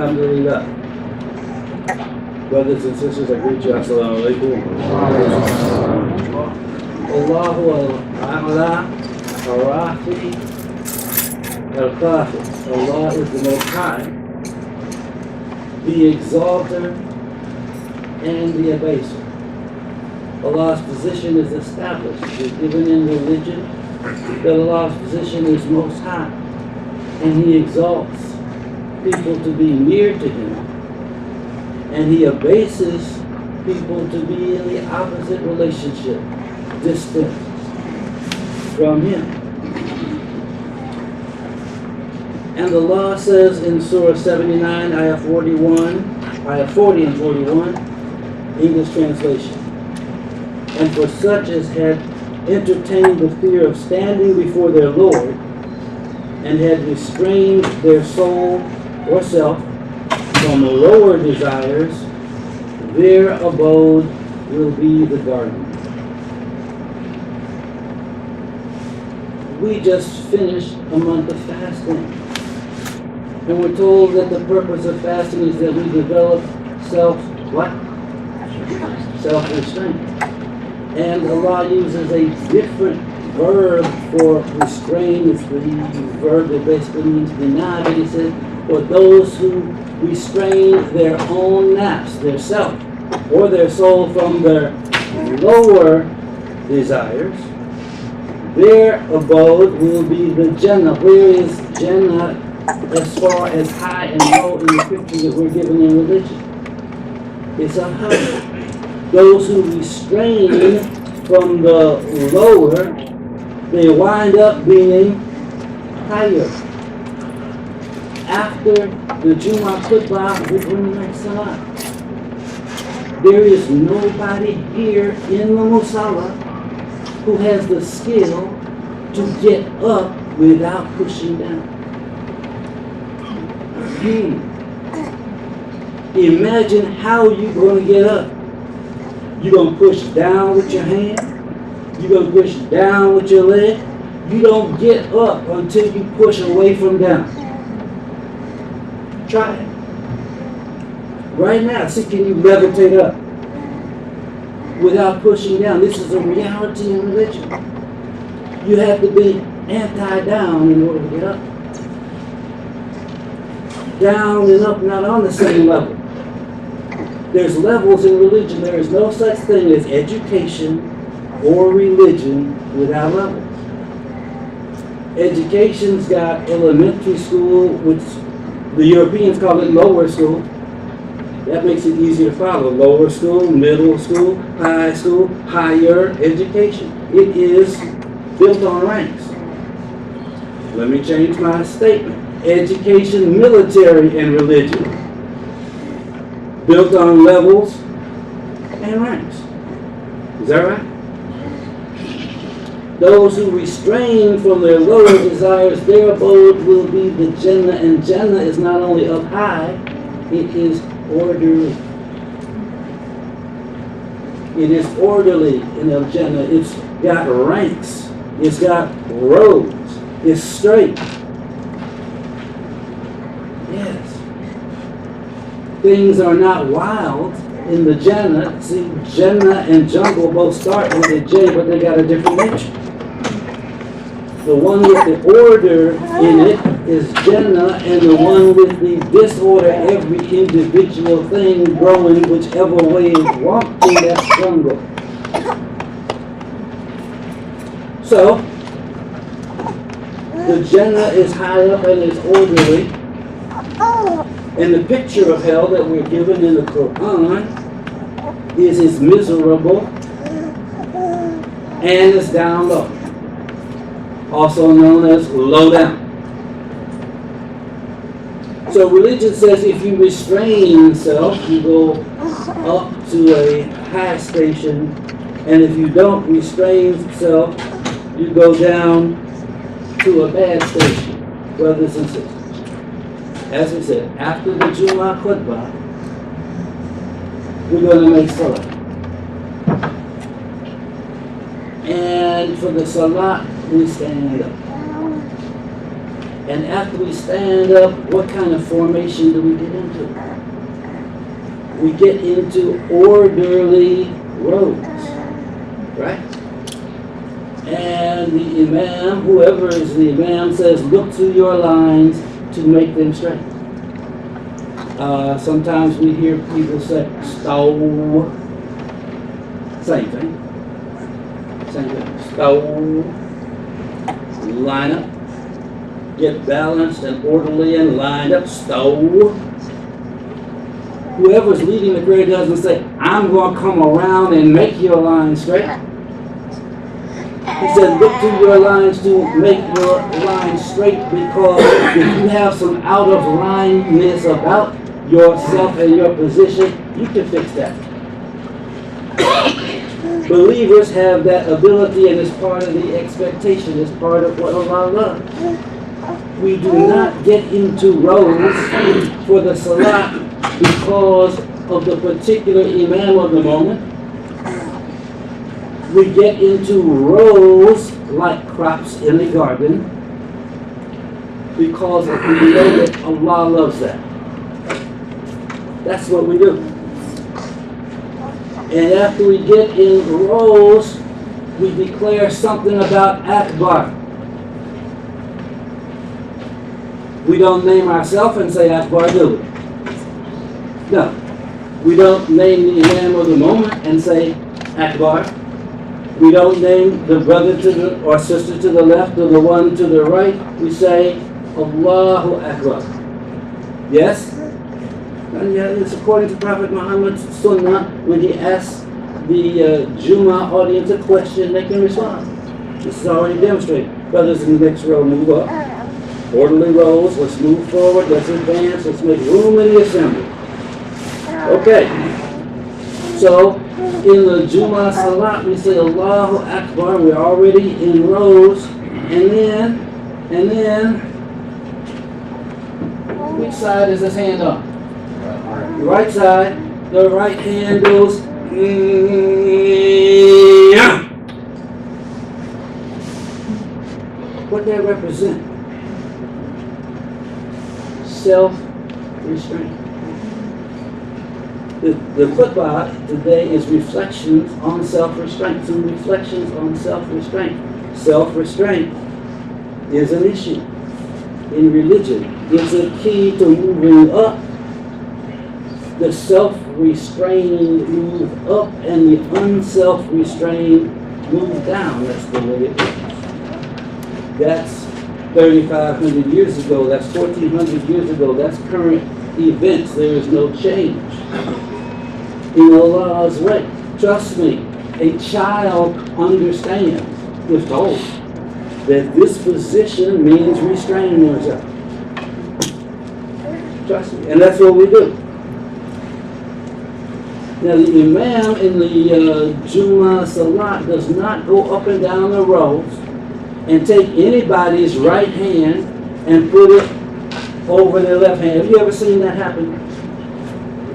Alhamdulillah. Brothers and sisters, I greet you. Assalamu alaikum. Allahu al-A'la, al-Rafi, al-Khafi. Allah is the Most High, the Exalter, and the Abaser. Allah's position is established. It is given in religion that Allah's position is Most High, and He exalts people to be near to Him, and He abases people to be in the opposite relationship, distant from Him. And Allah says in Surah 79, Ayah 40 and 41, English translation, and for such as had entertained the fear of standing before their Lord, and had restrained their soul or self from lower desires, their abode will be the garden. We just finished a month of fasting, and we're told that the purpose of fasting is that we develop self-restraint. And Allah uses a different verb for restrain. It's the verb that basically means deny, but He said, for those who restrain their own nafs, their self, or their soul from their lower desires, their abode will be the Jannah. Where is Jannah as far as high and low in the picture that we're given in religion? It's a high. Those who restrain from the lower, they wind up being higher. After the jumuah khutbah, we bring back salah. There is nobody here in the musalla who has the skill to get up without pushing down. Imagine how you're going to get up. You're going to push down with your hand. You're going to push down with your leg. You don't get up until you push away from down. Try it. Right now, see, can you levitate up without pushing down? This is a reality in religion. You have to be anti-down in order to get up. Down and up, not on the same level. There's levels in religion. There is no such thing as education or religion without levels. Education's got elementary school, which the Europeans call it lower school. That makes it easy to follow. Lower school, middle school, high school, higher education. It is built on ranks. Let me change my statement. Education, military, and religion. Built on levels and ranks. Is that right? Those who restrain from their lower desires, their abode will be the Jannah. And Jannah is not only up high, it is orderly. It is orderly in Al Jannah. It's got ranks. It's got roads. It's straight. Yes. Things are not wild in the Jannah. See, Jannah and jungle both start with a J, but they got a different nature. The one with the order in it is Jannah, and the one with the disorder, every individual thing growing whichever way it wants in that jungle. So, the Jannah is high up and it's orderly. And the picture of hell that we're given in the Quran is it's miserable and it's down low, also known as low down. So religion says if you restrain yourself, you go up to a high station, and if you don't restrain yourself, you go down to a bad station, brothers and sisters. As we said, after the Jumu'ah khutbah, we're going to make salah. And for the salah, we stand up. And after we stand up, what kind of formation do we get into? We get into orderly rows, right? And the imam, whoever is the imam, says, look to your lines to make them straight. Sometimes we hear people say, stow. Same thing. Same thing. Stow. Line up. Get balanced and orderly and lined up. Stow. Whoever's leading the prayer doesn't say, I'm going to come around and make your line straight. He said, look to your lines to make your line straight, because if you have some out of lineness about yourself and your position, you can fix that. Believers have that ability, and it's part of the expectation, it's part of what Allah loves. We do not get into rows for the salat because of the particular imam of the moment. We get into rows like crops in a garden because we know that Allah loves that. That's what we do. And after we get in rows, we declare something about Akbar. We don't name ourselves and say Akbar, do we? No. We don't name the imam of the moment and say Akbar. We don't name the brother to the, or sister to the left or the one to the right. We say Allahu Akbar. Yes? And yeah, it's according to Prophet Muhammad's Sunnah. When he asks the jumuah audience a question, they can respond. This is already demonstrated. Brothers in the next row, move up. Orderly rows, let's move forward, let's advance, let's make room in the assembly. Okay. So, in the Jumu'ah Salat, we say Allahu Akbar, we're already in rows, and then, which side is this hand on? The right side, the right hand goes, what that represent? Self-restraint. The khutbah today is reflections on self-restraint. Some reflections on self-restraint. Self-restraint is an issue in religion. It's a key to moving up. The self-restrained move up and the unself-restrained move down. That's the way it is. That's 3,500 years ago. That's 1,400 years ago. That's current events. There is no change in Allah's way. Trust me, a child understands, if told, that this position means restraining yourself. Trust me, and that's what we do. Now the imam in the Jumu'ah Salat does not go up and down the rows and take anybody's right hand and put it over their left hand. Have you ever seen that happen?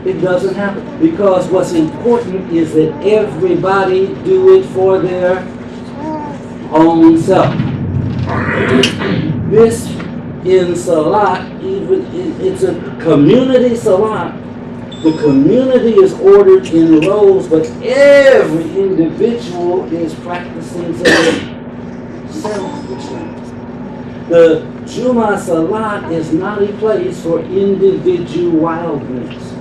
It doesn't happen, because what's important is that everybody do it for their own self. This in Salat, even it's a community Salat. The community is ordered in rows, but every individual is practicing self-restraint. The Jumu'ah Salat is not a place for individualness.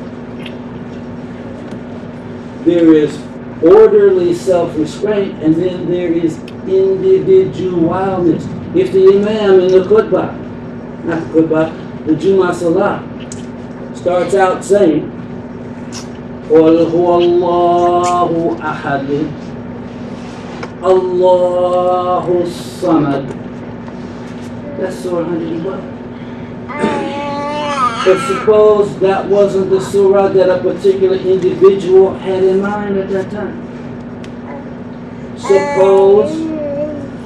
There is orderly self-restraint, and then there is individualness. If the imam in the khutbah, not the khutbah, the Jumu'ah Salat, starts out saying, قُلْ هُوَ اللَّهُ أَحَدٌ اللَّهُ الصَّمَدُ. That's Surah 112. But suppose that wasn't the surah that a particular individual had in mind at that time. Suppose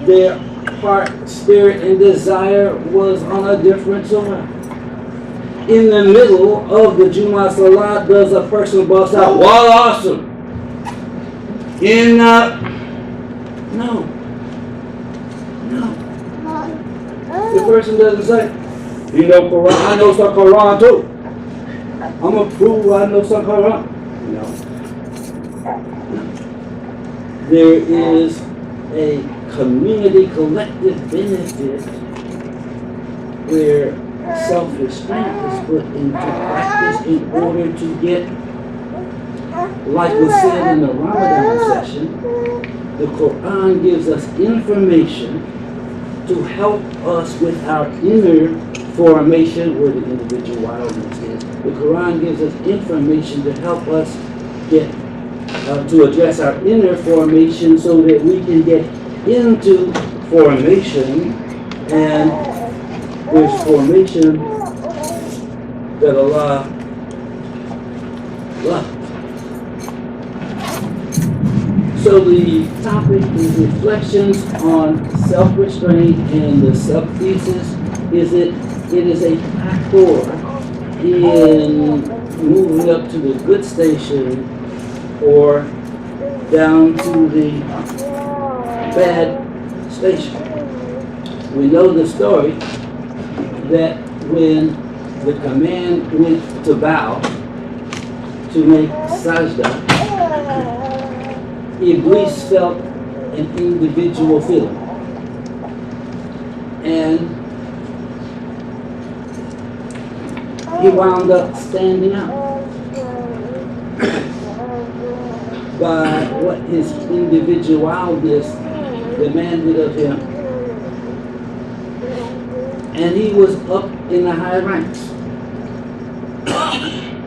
their heart, spirit, and desire was on a different surah. In the middle of the Jumu'ah Salat, does a person bust out, "Wallah, awesome"? No. the person doesn't say, you know Quran, I know some Quran too. I'm going to prove I know some Quran. No. There is a community collective benefit where self-restraint is put into practice in order to get, like was said in the Ramadan session, the Quran gives us information to help us with our inner formation, where the individuality is. The Quran gives us information to help us get, to address our inner formation so that we can get into formation, and there's formation that Allah loves. So the topic is reflections on self-restraint, and the sub-thesis is it is a factor in moving up to the good station or down to the bad station. We know the story that when the command went to bow, to make sajda, Iblis felt an individual feeling. And he wound up standing out by what his individualness demanded of him. And he was up in the high ranks.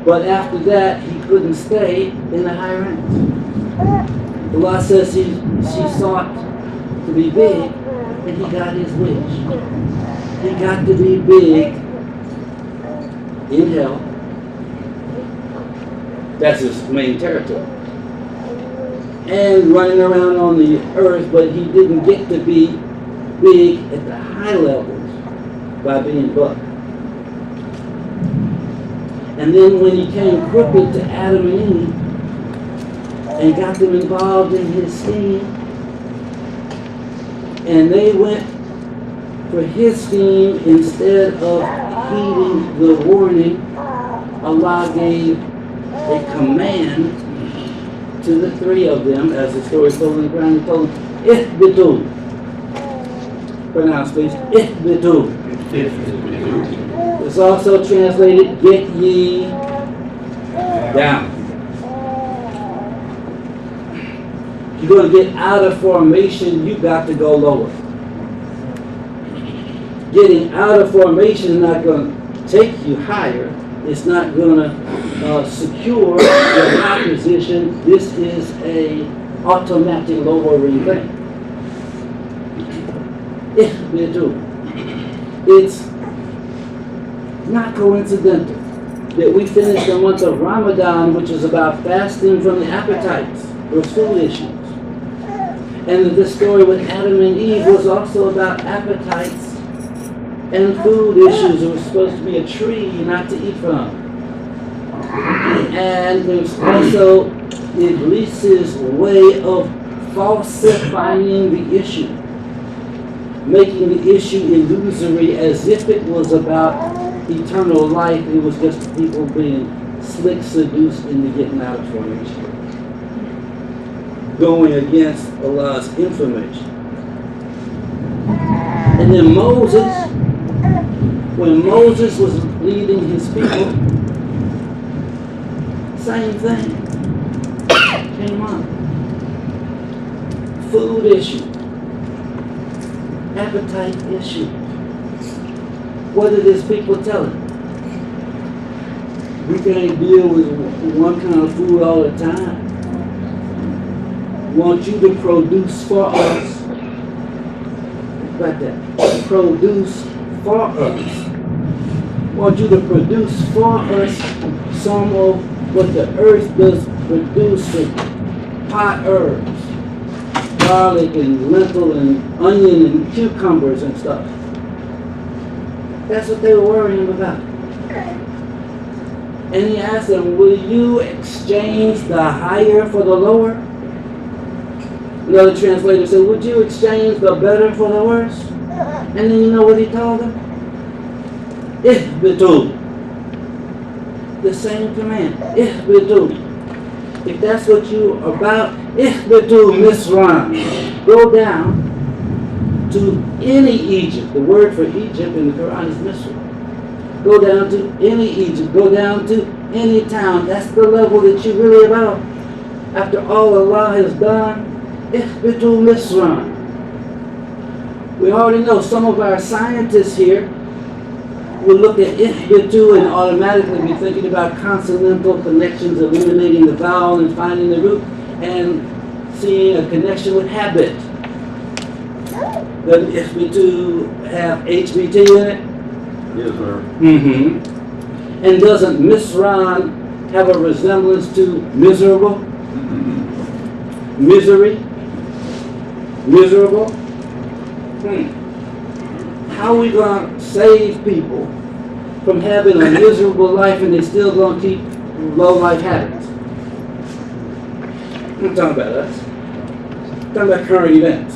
But after that, he couldn't stay in the high ranks. Allah says she sought to be big, and he got his wish. He got to be big in hell. That's his main territory. And running around on the earth, but he didn't get to be big at the high levels by being buck. And then when he came crooked to Adam and Eve and got them involved in his scheme, and they went for his scheme instead of heeding the warning, Allah gave a command to the three of them, as the story told in the Quran. He told them, "Ihbitu." Pronounce please, "Ihbitu." It's also translated, "Get ye down." If you're going to get out of formation, you got to go lower. Getting out of formation is not going to take you higher. It's not going to secure your high position. This is a automatic lowering thing. It's not coincidental that we finished the month of Ramadan, which is about fasting from the appetites or food issues. And that this story with Adam and Eve was also about appetites and food issues. It was supposed to be a tree not to eat from. And there's also Iblis's way of falsifying the issue, making the issue illusory as if it was about eternal life. It was just people being slick seduced into getting out of formation, going against Allah's information. And then Moses, when Moses was leading his people, same thing came up. Food issue, appetite issue. What did his people tell him? We can't deal with one kind of food all the time. Want you to produce for us. Like that. Produce for us. Want you to produce for us some of what the earth does produce with pot herbs, garlic and lentil and onion and cucumbers and stuff. That's what they were worrying about. And he asked them, will you exchange the higher for the lower? Another translator said, would you exchange the better for the worse? And then you know what he told them? Ihbitu. The same command. Ihbitu. If that's what you're about, Ihbitu Misran. Go down to any Egypt. The word for Egypt in the Quran is Misr. Go down to any Egypt. Go down to any town. That's the level that you're really about. After all Allah has done, Ihbitu Misran. We already know some of our scientists here will look at Ihbitu and automatically be thinking about consonantal connections, eliminating the vowel and finding the root, and seeing a connection with habit. Doesn't Ihbitu have HBT in it? Yes, sir. Mm-hmm. And doesn't Misran have a resemblance to miserable? Misery? Miserable? How are we going to save people from having a miserable life and they still going to keep low life habits? I'm talking about us. I'm talking about current events.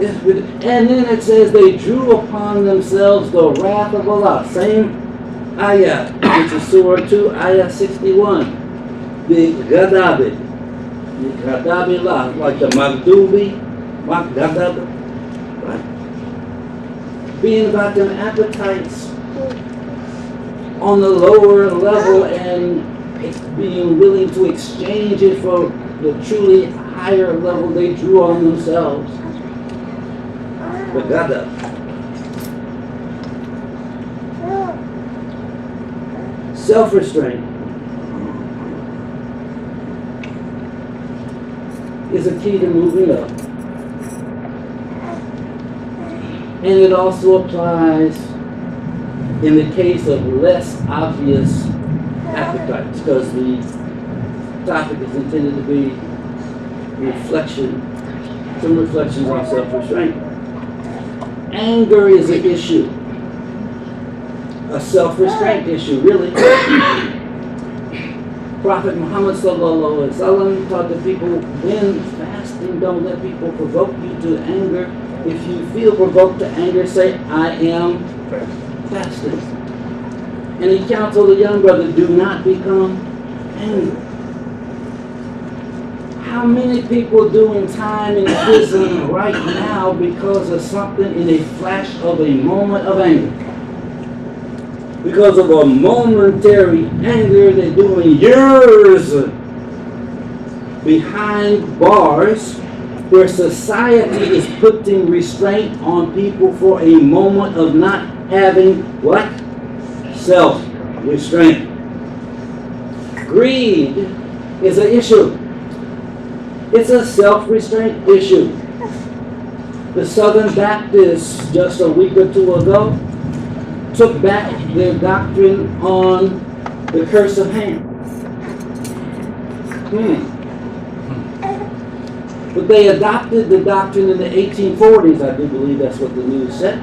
And then it says they drew upon themselves the wrath of Allah. Same ayah, which is Surah 2, ayah 61. The Ghadabi. The Ghadabi Allah, like the Maghdubi, Ghadab, right? Being about them appetites on the lower level and being willing to exchange it for the truly higher level they drew on themselves. The Ghadab. Self-restraint is a key to moving up. And it also applies in the case of less obvious appetites, because the topic is intended to be some reflections on self-restraint. Anger is an issue, a self-restraint issue, really. Prophet Muhammad ﷺ taught the people, when fasting, don't let people provoke you to anger. If you feel provoked to anger, say, I am fasting. And he counseled the young brother, do not become angry. How many people doing time in prison right now because of something in a flash of a moment of anger? Because of a momentary anger, they're doing years behind bars where society is putting restraint on people for a moment of not having what? Self-restraint. Greed is an issue. It's a self-restraint issue. The Southern Baptists, just a week or two ago, took back their doctrine on the curse of Ham. But they adopted the doctrine in the 1840s, I do believe that's what the news said.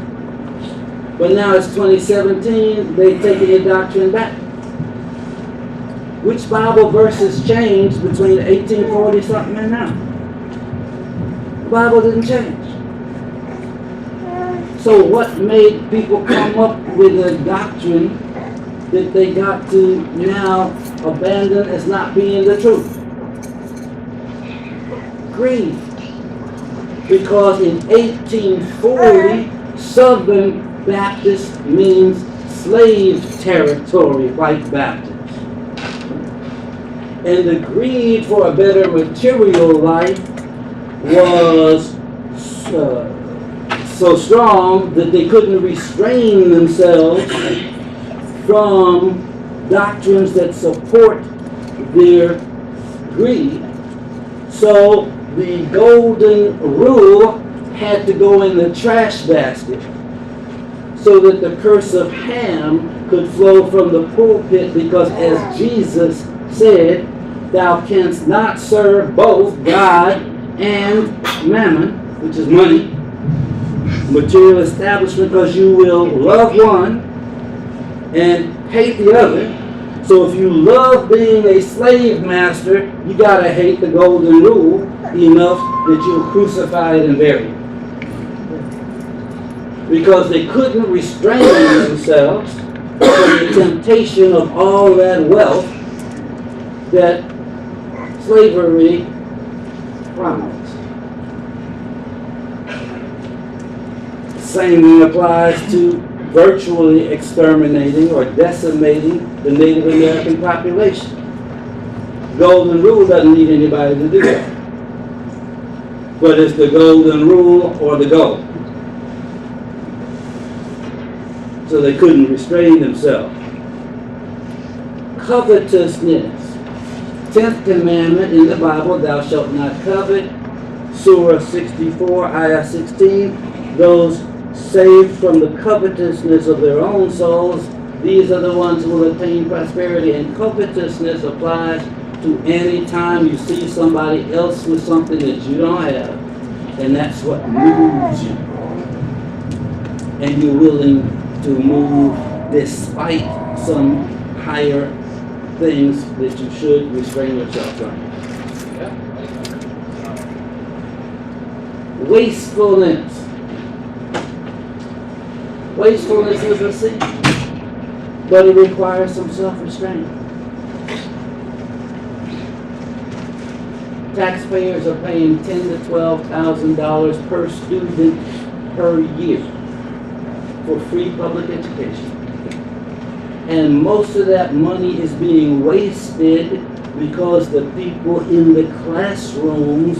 But now it's 2017, they've taken the doctrine back. Which Bible verses changed between 1840 something and now? The Bible didn't change. So what made people come up with a doctrine that they got to now abandon as not being the truth? Greed. Because in 1840, Southern Baptist means slave territory, white Baptist. And the greed for a better material life was so strong that they couldn't restrain themselves from doctrines that support their greed. So the golden rule had to go in the trash basket so that the curse of Ham could flow from the pulpit, because as Jesus said, thou canst not serve both God and mammon, which is money, material establishment, because you will love one and hate the other. So if you love being a slave master, you gotta hate the golden rule enough that you'll crucify it and bury it. Because they couldn't restrain themselves from the temptation of all that wealth that slavery promised. The same thing applies to virtually exterminating or decimating the Native American population. Golden rule doesn't need anybody to do that. But it's the golden rule or the goal. So they couldn't restrain themselves. Covetousness. 10th commandment in the Bible, thou shalt not covet. Surah 64, ayah 16. Those saved from the covetousness of their own souls, these are the ones who will attain prosperity. And covetousness applies to any time you see somebody else with something that you don't have, and that's what moves you. And you're willing to move despite some higher things that you should restrain yourself from. Wastefulness. Wastefulness is a sin, but it requires some self-restraint. Taxpayers are paying $10,000 to $12,000 per student per year for free public education. And most of that money is being wasted because the people in the classrooms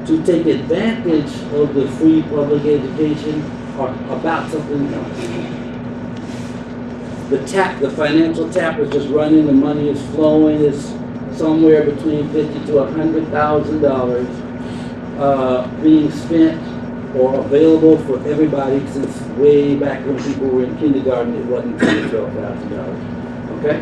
to take advantage of the free public education are about something else. The financial tap is just running, the money is flowing, it's somewhere between $50,000 to $100,000 being spent or available for everybody since way back when people were in kindergarten. It wasn't $10,000 to $12,000. Okay?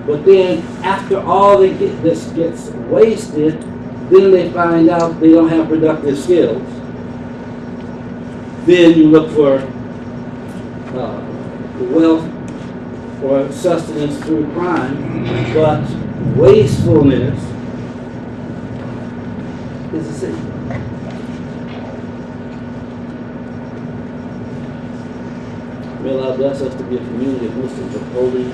But then after all this gets wasted, then they find out they don't have productive skills. Then you look for wealth or sustenance through crime, but wastefulness is a sin. May Allah bless us to be a community of Muslims upholding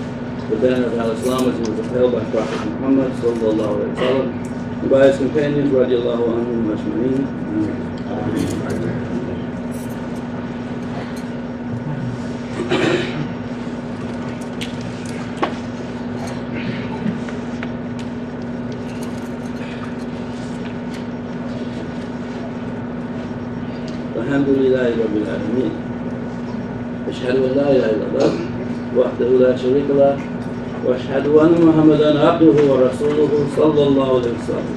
the banner of Al-Islam as it was upheld by Prophet Muhammad sallallahu alaihi wasallam and by his companions radiallahu anhum ajma'in. Alhamdulillahi Rabbil Alameen. أشهد أن لا إله إلا الله وحده لا شريك له وأشهد أن محمدا عبده ورسوله صلى الله عليه وسلم.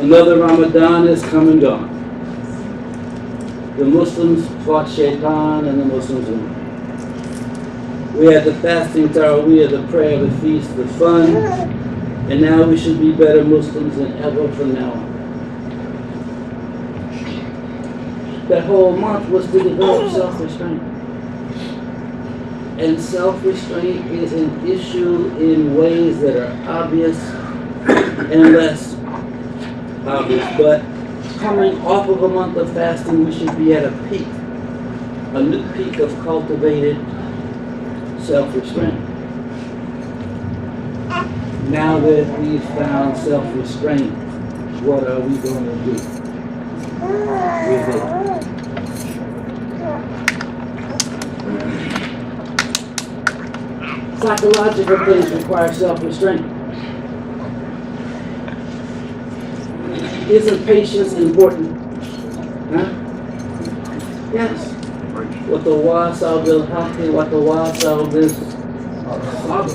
Another Ramadan is come and gone. The Muslims fought Shaitan and the Muslims won. We had the fasting Taraweeh, the prayer, the feast, the fun, and now we should be better Muslims than ever from now on. That whole month was to develop self-restraint. And self-restraint is an issue in ways that are obvious and less obvious. But coming off of a month of fasting, we should be at a peak, a new peak of cultivated self-restraint. Now that we've found self-restraint, what are we going to do with it? Psychological things require self-restraint. Isn't patience important? Huh? Yes. وَتَوَاصَوْا بِالْحَقِّ وَتَوَاصَوْا بِالصَّبْرِ.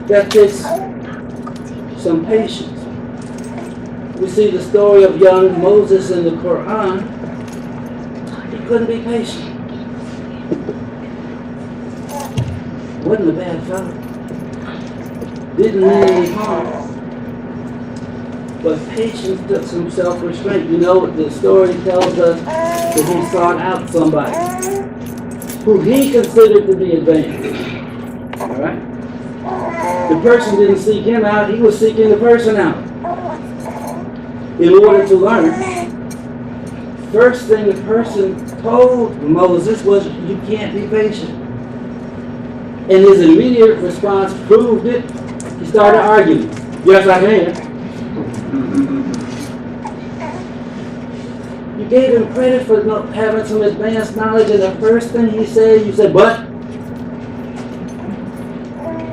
That takes some patience. We see the story of young Moses in the Quran. He couldn't be patient. Wasn't a bad fellow. Didn't mean any harm. But patience took some self-restraint. You know, the story tells us that he sought out somebody. who he considered to be advanced. All right? The person didn't seek him out, he was seeking the person out. In order to learn, first thing the person told Moses was, you can't be patient. And his immediate response proved it. He started arguing. Yes, I can. You gave him credit for having some advanced knowledge, and the first thing he said, you said, but?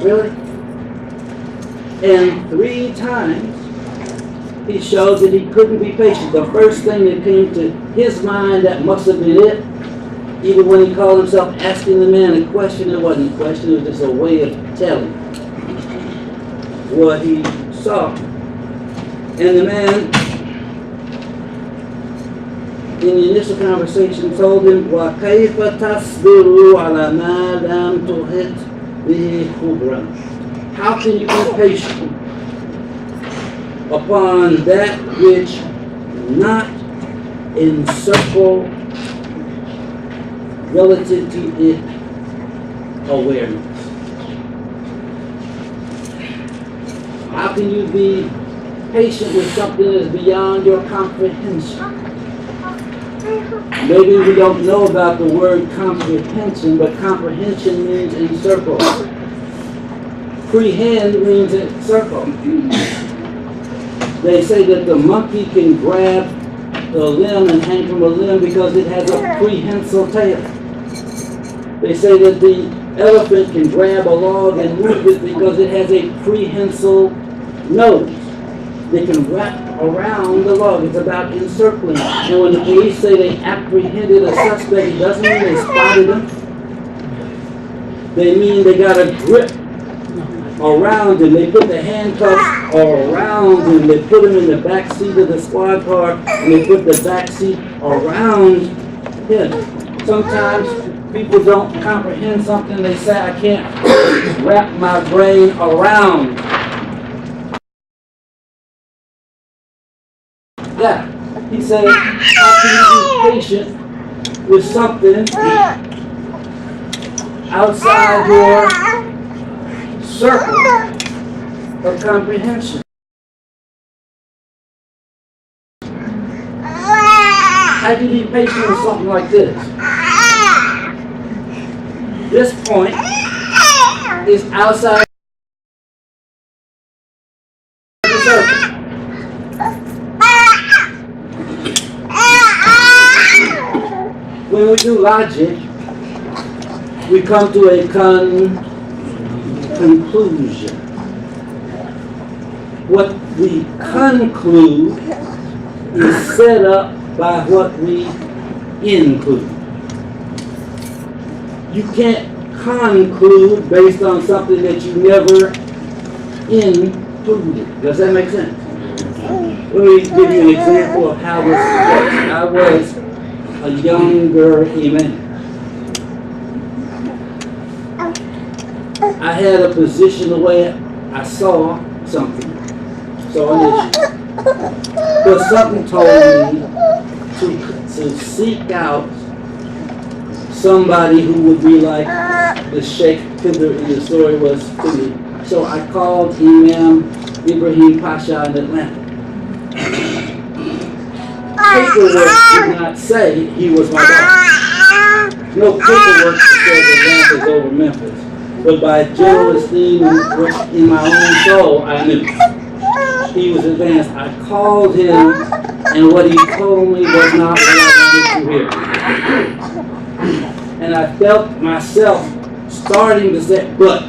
Really? And 3 times, he showed that he couldn't be patient. The first thing that came to his mind, that must have been it. Even when he called himself asking the man a question, it wasn't a question, it was just a way of telling what he saw. And the man, in the initial conversation, told him, وَكَيْفَ تَصْبِرُ عَلَى مَا لَمْ تُحِطْ بِهِ خُبْرًا. How can you be patient upon that which not encircle relative to it awareness? How can you be patient with something that's beyond your comprehension? Maybe we don't know about the word comprehension, but comprehension means encircle. Prehend means encircle. They say that the monkey can grab a limb and hang from a limb because it has a prehensile tail. They say that the elephant can grab a log and move it because it has a prehensile nose. They can wrap around the log. It's about encircling. And when the police say they apprehended a suspect, it doesn't mean they spotted him. They mean they got a grip around him. They put the handcuffs around him. They put him in the back seat of the squad car, and they put the back seat around him. Sometimes people don't comprehend something. They say, I can't wrap my brain around that. He said, how can you be patient with something outside your circle of comprehension? How do you be patient with something like this? This point is outside the circle. When we do logic, we come to a conclusion. What we conclude is set up by what we include. You can't conclude based on something that you never included. Does that make sense? Let me give you an example of how this works. I was a younger imam. I had a position the way I saw something. So an issue. But something told me to seek out somebody who would be like the Sheikh Pidder in the story was to me. So I called Imam Ibrahim Pasha in Atlanta. Paperwork did not say he was my boss. No paperwork said Atlanta's over Memphis. But by general esteem in my own soul, I knew he was advanced. I called him, and what he told me was not what I wanted to hear. And I felt myself starting to say, but,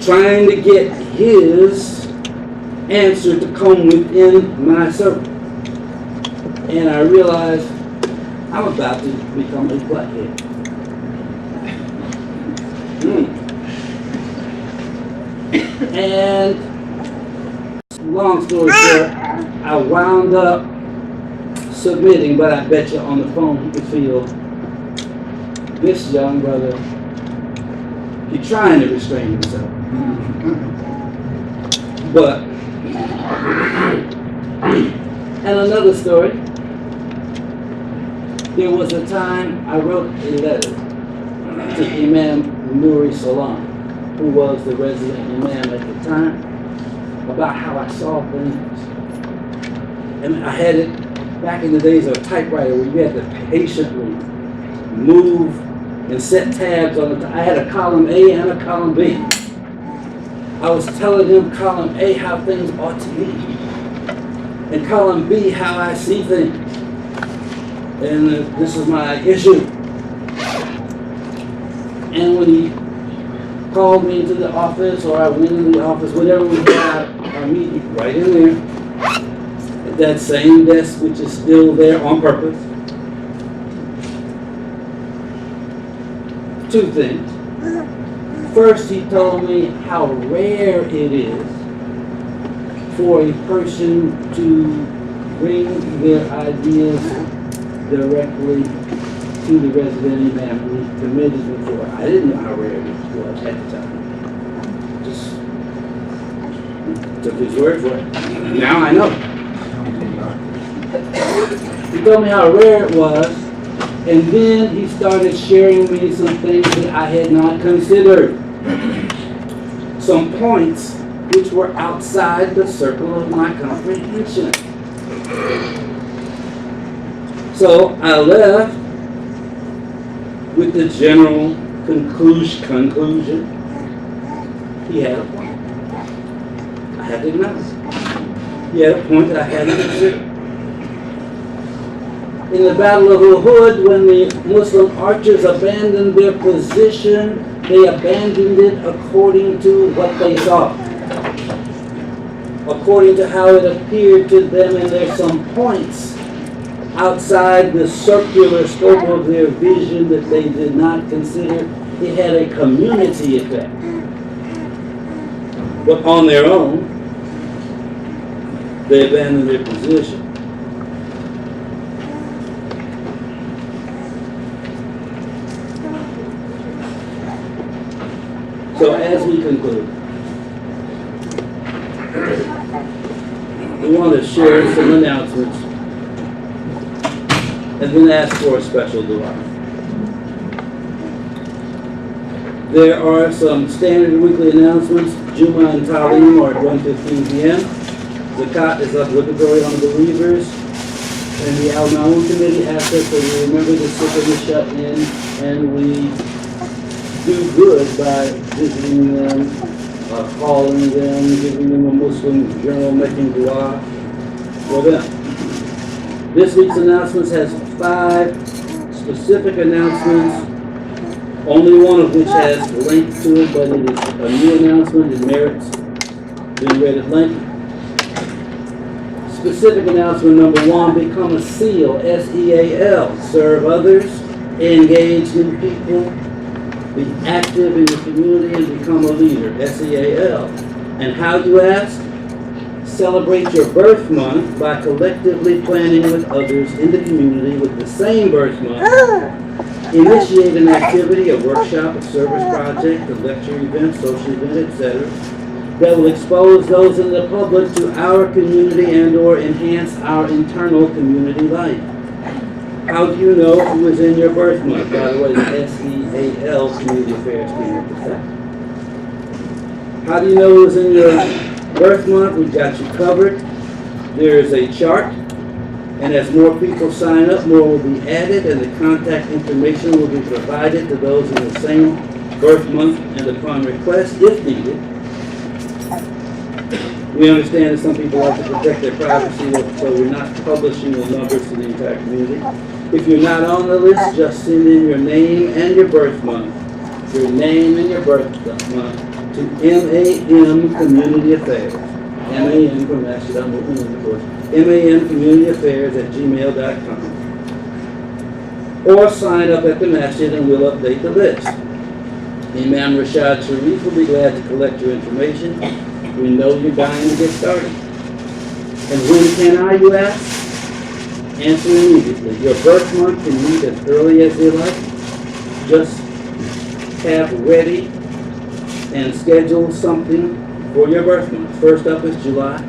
trying to get his answer to come within my circle. And I realized I'm about to become a butthead. And long story short, I wound up submitting, but I bet you on the phone you could feel this young brother, he's trying to restrain himself. But, and another story, There was a time I wrote a letter to Imam Nuri Salam, who was the resident imam at the time, about how I saw things. And I had it back in the days of a typewriter where you had to patiently move and set tabs on it. I had a column A and a column B. I was telling them column A how things ought to be, and column B how I see things. And this is my issue. And when he called me into the office, or I went into the office, whatever we had our meeting, right in there, at that same desk, which is still there on purpose. Two things. First, he told me how rare it is for a person to bring their ideas directly to the resident imam who he committed before. I didn't know how rare it was at the time. Just took his word for it. Now I know. He told me how rare it was, and then he started sharing me some things that I had not considered. Some points which were outside the circle of my comprehension. So I left with the general conclusion. He had a point. I had to acknowledge. He had a point that I had to consider. In the Battle of Uhud, when the Muslim archers abandoned their position, they abandoned it according to what they saw, according to how it appeared to them, and there's some points outside the circular scope of their vision that they did not consider. It had a community effect. But on their own, they abandoned their position. So as we conclude, we want to share some announcements and then ask for a special dua. There are some standard weekly announcements. Jumuah and Talim are at 1:15 p.m. Zakat is obligatory on believers. And the Al-Ma'un Committee asks us that we remember the sick and the shut in, and we do good by visiting them, calling them, giving them a Muslim journal, making dua for them. This week's announcements has 5 specific announcements, only one of which has a link to it, but it is a new announcement. It merits being read at length. Specific announcement number 1, become a SEAL, S-E-A-L. Serve others, engage new people, be active in the community, and become a leader, S-E-A-L. And how, you ask? Celebrate your birth month by collectively planning with others in the community with the same birth month. Initiate an activity, a workshop, a service project, a lecture event, social event, etc. that will expose those in the public to our community and or enhance our internal community life. How do you know who is in your birth month? By the way, the SEAL Community Affairs came up with that. How do you know who is in your birth month? We've got you covered. There is a chart, and as more people sign up, more will be added, and the contact information will be provided to those in the same birth month, and upon request, if needed. We understand that some people like to protect their privacy, so we're not publishing the numbers to the entire community. If you're not on the list, just send in your name and your birth month. Your name and your birth month to MAM Community Affairs. MAM from Ashton, of course. MAM Community Affairs at gmail.com. Or sign up at the masjid and we'll update the list. Imam Sharif will be glad to collect your information. We know you're dying to get started. And when can I, you ask? Answer immediately. Your birth month can meet as early as you like. Just have ready and schedule something for your birth month. First up is July.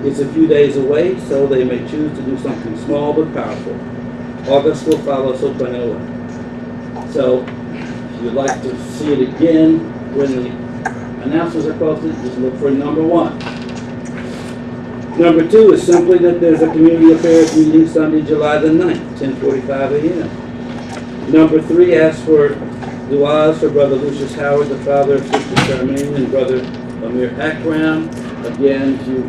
It's a few days away, so they may choose to do something small but powerful. August will follow, so plan it away. So, if you'd like to see it again, when the announcements are posted, just look for number 1. Number 2 is simply that there's a community affairs meeting Sunday, July the 9th, 10:45 a.m. Number 3 asks for du'as for Brother Lucius Howard, the father of Sister Charmaine, and Brother Amir Akram. Again, if you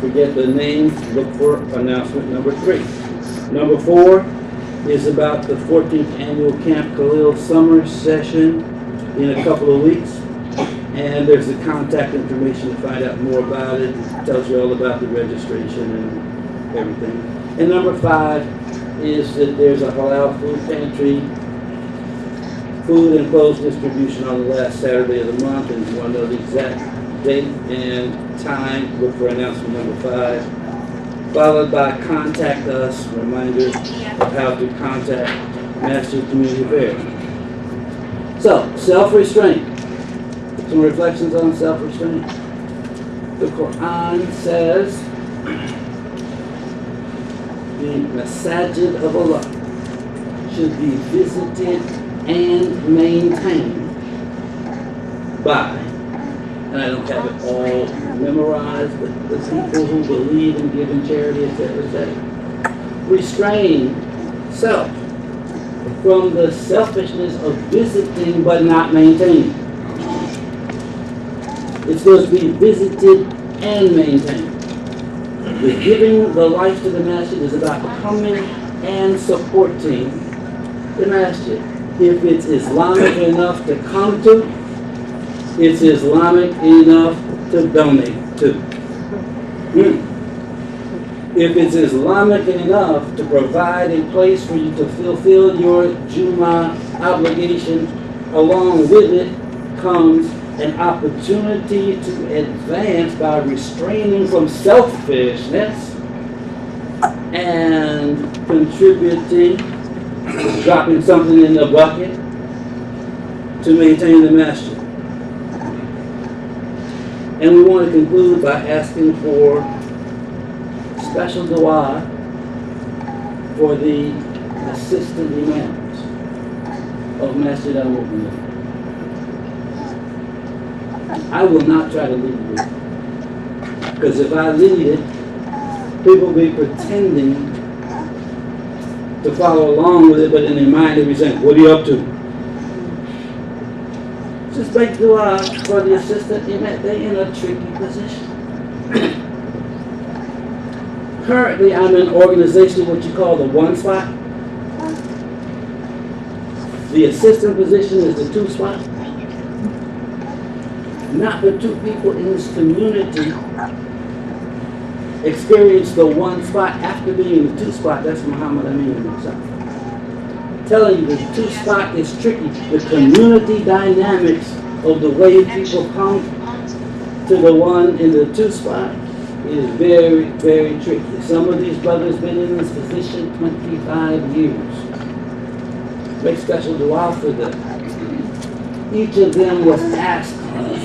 forget the names, look for announcement number 3. Number 4 is about the 14th annual Camp Khalil summer session in a couple of weeks. And there's the contact information to find out more about it. It tells you all about the registration and everything. And number 5 is that there's a halal food pantry, food and clothes distribution on the last Saturday of the month. And if you want to know the exact date and time, look for announcement number 5. Followed by contact us, reminders of how to contact Master Community Affairs. So, self-restraint. Some reflections on self-restraint. The Quran says the masajid of Allah should be visited and maintained by, and I don't have it all memorized, but the people who believe in giving charity, etc., etc., restrain self from the selfishness of visiting but not maintaining. It's supposed to be visited and maintained. The giving the life to the masjid is about coming and supporting the masjid. If it's Islamic enough to come to, it's Islamic enough to donate to. If it's Islamic enough to provide a place for you to fulfill your jumuah obligation, along with it comes an opportunity to advance by restraining from selfishness and contributing, dropping something in the bucket to maintain the masjid. And we want to conclude by asking for special dua for the assistant imams of Masjid al-Mu'min. I will not try to lead it, because if I lead it, people will be pretending to follow along with it, but in their mind they'll be saying, what are you up to? Just make dua for the assistant imam. They're in a tricky position. Currently, I'm in organization, what you call the 1 spot. The assistant position is the 2 spot. Not the 2 people in this community experience the 1 spot after being in the 2 spot. That's Muhammad Amin himself. Telling you the 2 spot is tricky. The community dynamics of the way people come to the one in the 2 spot is very, very tricky. Some of these brothers been in this position 25 years. Make special dua for them. Each of them was asked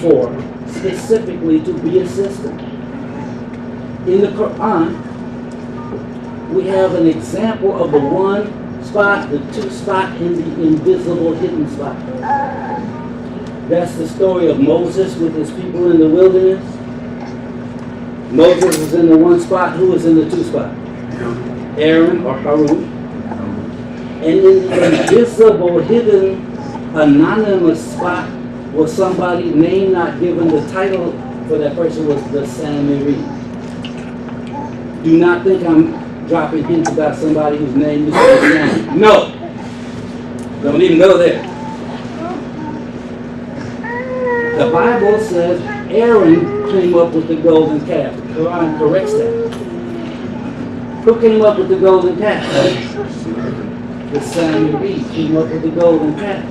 for specifically to be assistant. In the Quran, we have an example of the 1 spot, the 2 spot, and the invisible hidden spot. That's the story of Moses with his people in the wilderness. Moses was in the 1 spot. Who was in the 2 spot? Aaron or Harun. And in the invisible, hidden, anonymous spot was somebody, name not given, the title for that person was the Samiri. Do not think I'm dropping hints about somebody whose name is Sam. No! Don't even go there. The Bible says Aaron came up with the golden calf. The Quran corrects that. Who came up with the golden calf? The Samiri came up with the golden calf.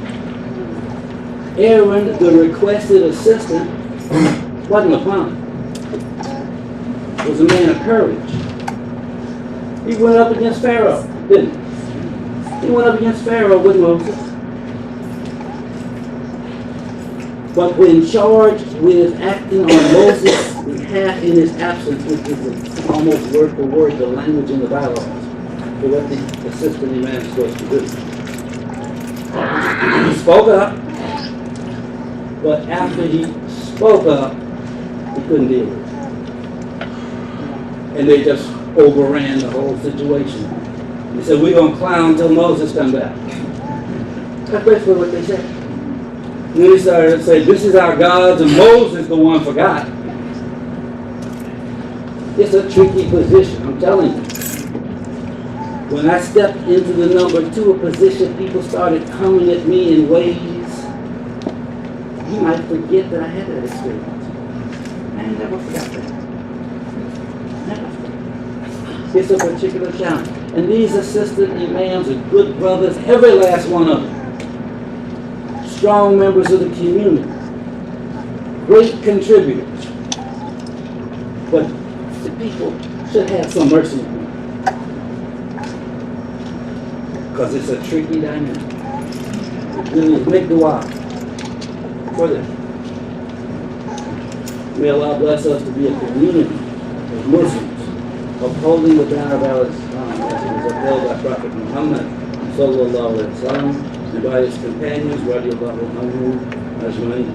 Aaron, the requested assistant, wasn't a clown. Was a man of courage. He went up against Pharaoh, didn't he? He went up against Pharaoh with Moses. But when charged with acting on Moses' behalf in his absence, which is almost word for word the language in the bylaws, for what the assistant imam is supposed to do. He spoke up, but after he spoke up, he couldn't deal with it. And they just overran the whole situation. They said, we're going to clown until Moses comes back. That's basically what they said. And then they started to say, this is our gods, and Moses the one forgot. It's a tricky position, I'm telling you. When I stepped into the number 2 position, people started coming at me in ways you might forget that I had that experience. I never forgot that. Never forgot. It's a particular challenge. And these assistant imams are good brothers, every last one of them. Strong members of the community. Great contributors. But the people should have some mercy on them. Because it's a tricky dynamic. Really make dua for them. May Allah bless us to be a community of Muslims upholding the banner of Islam as it was upheld by Prophet Muhammad sallallahu alaihi wasallam and by his companions radiallahu anhu ajma'in.